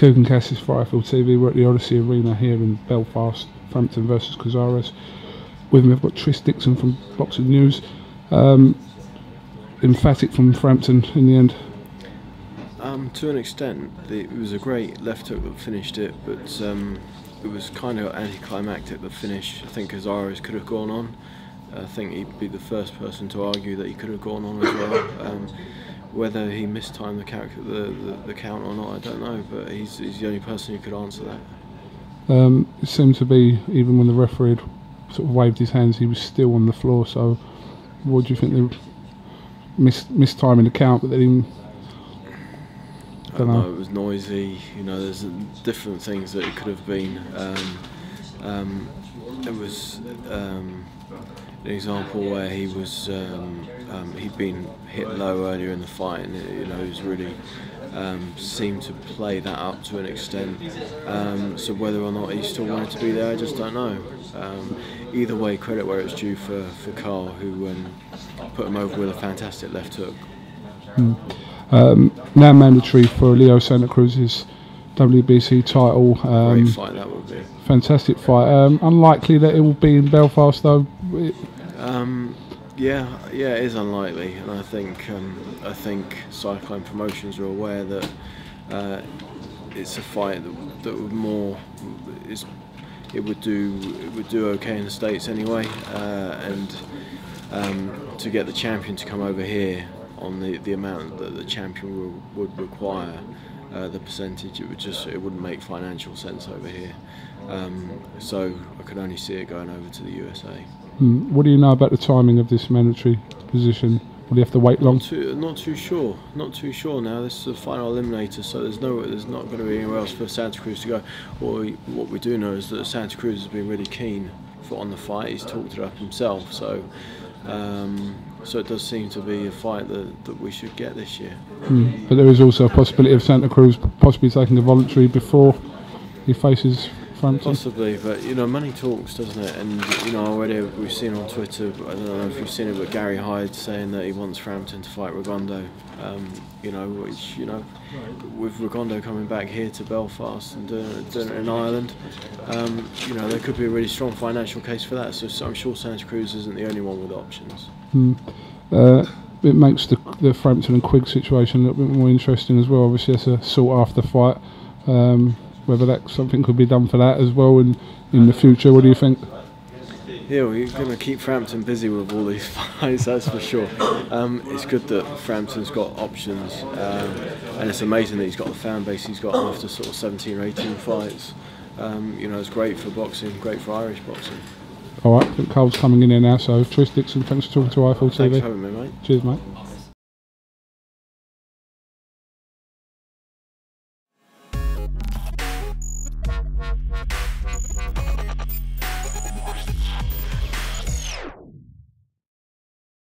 Hugo Cazares for IFL TV. We're at the Odyssey Arena here in Belfast. Frampton versus Cazares. With me I've got Dixon from Boxing News. Emphatic from Frampton in the end. To an extent, it was a great left hook that finished it, but it was kind of anticlimactic, the finish. I think Cazares could have gone on. I think he'd be the first person to argue that he could have gone on as well. Whether he mistimed the count or not, I don't know, but he's the only person who could answer that. It seemed to be, even when the referee had sort of waved his hands, he was still on the floor. So what do you think? They were mistiming the count, but they didn't. I don't know. It was noisy. You know, there's different things that it could have been. It was an example where he was he'd been hit low earlier in the fight, and he was really seemed to play that up to an extent. So whether or not he still wanted to be there, I just don't know. Either way, credit where it's due for Carl, who put him over with a fantastic left hook. Now mandatory for Leo Santa Cruz's WBC title. Great fight that would be. Fantastic fight. Unlikely that it will be in Belfast though. Yeah, it is unlikely, and I think Cyclone Promotions are aware that it's a fight that would more it would do okay in the States anyway, and to get the champion to come over here on the amount that the champion would require, the percentage, it wouldn't make financial sense over here. So I could only see it going over to the USA. What do you know about the timing of this mandatory position? Will you have to wait long? Not too sure. Not too sure now. This is the final eliminator, so there's not going to be anywhere else for Santa Cruz to go. What we do know is that Santa Cruz has been really keen on the fight. He's talked it up himself, so it does seem to be a fight that we should get this year. But there is also a possibility of Santa Cruz possibly taking a voluntary before he faces Frampton. Possibly, but money talks, doesn't it? And already we've seen on Twitter, I don't know if you've seen it, but Gary Hyde saying that he wants Frampton to fight Rigondeaux. Which with Rigondeaux coming back here to Belfast and doing it in Ireland, there could be a really strong financial case for that. So I'm sure Santa Cruz isn't the only one with options. It makes the Frampton and Quigg situation a little bit more interesting as well. Obviously, that's a sought after fight. Whether that something could be done for that as well in the future. What do you think? Yeah, we're going to keep Frampton busy with all these fights, that's for sure. It's good that Frampton's got options, and it's amazing that he's got the fan base he's got after sort of 17 or 18 fights. It's great for boxing, great for Irish boxing. All right, I think Carl's coming in here now, so Dixon, thanks for talking to IFL TV. Thanks for having me, mate. Cheers, mate.